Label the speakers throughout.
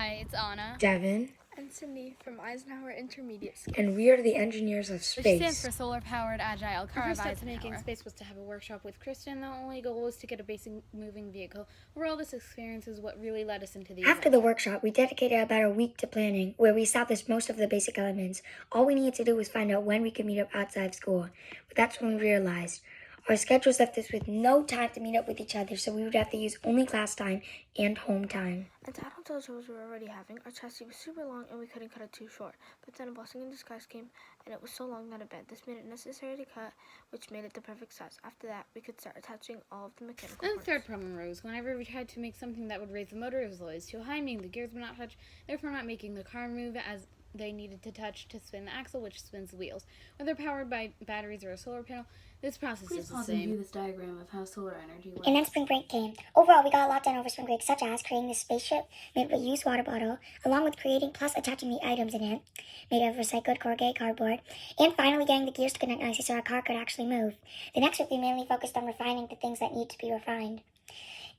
Speaker 1: Hi, it's Anna.
Speaker 2: Devin.
Speaker 3: And Cindy from Eisenhower Intermediate School.
Speaker 2: And we are the engineers of space.
Speaker 1: Which stands for Solar Powered Agile Car
Speaker 3: Our
Speaker 1: of
Speaker 3: first step to
Speaker 1: Eisenhower.
Speaker 3: making space
Speaker 1: was to have a workshop with Kristen. The only goal was to get a basic moving vehicle. Overall, this experience is what really led us into the
Speaker 2: After the workshop, we dedicated about a week to planning, where we established most of the basic elements. All we needed to do was find out when we could meet up outside of school. But that's when we realized our schedules left us with no time to meet up with each other, so we would have to use only class time and home time.
Speaker 3: And to add on to the shows we were already having, our chassis was super long and we couldn't cut it too short. But then a blessing in disguise came, and it was so long that it bent. This made it necessary to cut, which made it the perfect size. After that, we could start attaching all of the mechanical
Speaker 1: And the
Speaker 3: parts.
Speaker 1: third problem arose. Whenever we tried to make something that would raise the motor, it was always too high, meaning the gears would not touch, therefore not making the car move as they needed to touch to spin the axle, which spins the wheels. Whether powered by batteries or a solar panel, this process is the same.
Speaker 4: View this diagram of how solar energy works.
Speaker 5: And then spring break came. Overall, we got a lot done over spring break, such as creating this spaceship made with a used water bottle, along with creating plus attaching the items in it, made of recycled corrugated cardboard, and finally getting the gears to connect nicely so our car could actually move. The next week, we mainly focused on refining the things that need to be refined.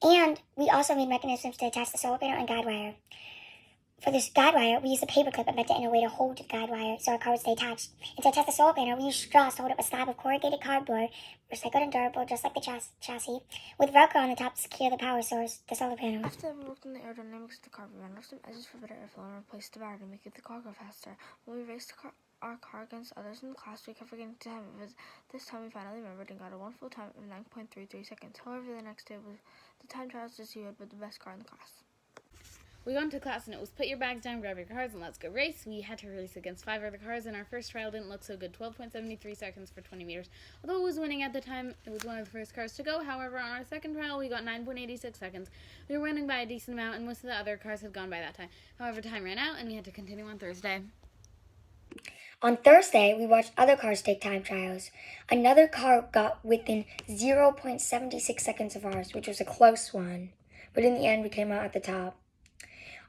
Speaker 5: And we also made mechanisms to attach the solar panel and guide wire. For this guide wire, we used a paper clip and bent it in a way to hold the guide wire so our car would stay attached. And to attach the solar panel, we used straws to hold up a slab of corrugated cardboard, recycled and durable, just like the chassis, with Velcro on the top to secure the power source, the solar panel.
Speaker 3: After we worked on the aerodynamics of the car, we ran off some edges for better airflow and replaced the battery to make the car go faster. When we raced our car against others in the class, we kept forgetting to time it. This time we finally remembered and got a wonderful time of 9.33 seconds. However, the next day was the time trials to see who had built the best car in the class.
Speaker 1: We got into class and it was put your bags down, grab your cars, and let's go race. We had to race against 5 other cars, and our first trial didn't look so good. 12.73 seconds for 20 meters. Although it was winning at the time, it was one of the first cars to go. However, on our second trial, we got 9.86 seconds. We were winning by a decent amount, and most of the other cars had gone by that time. However, time ran out, and we had to continue on Thursday.
Speaker 5: On Thursday, we watched other cars take time trials. Another car got within 0.76 seconds of ours, which was a close one. But in the end, we came out at the top.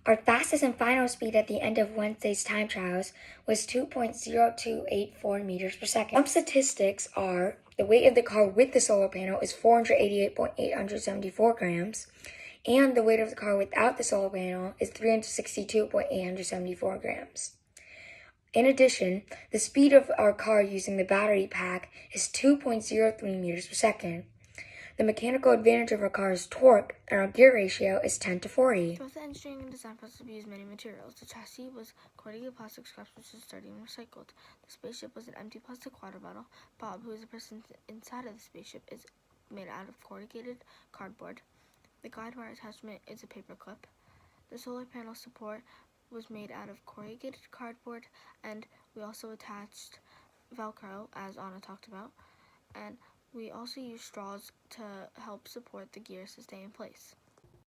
Speaker 5: Our fastest and final speed at the end of Wednesday's time trials was 2.0284 meters per second. Some statistics are the weight of the car with the solar panel is 488.874 grams, and the weight of the car without the solar panel is 362.874 grams. In addition, the speed of our car using the battery pack is 2.03 meters per second. The mechanical advantage of our car is torque, and our gear ratio is 10 to 40.
Speaker 3: Throughout the engineering and design process, we used many materials. The chassis was corrugated plastic scraps, which is sturdy and recycled. The spaceship was an empty plastic water bottle. Bob, who is the person inside of the spaceship, is made out of corrugated cardboard. The guide wire attachment is a paper clip. The solar panel support was made out of corrugated cardboard, and we also attached Velcro, as Anna talked about, and we also used straws to help support the gears to stay in place.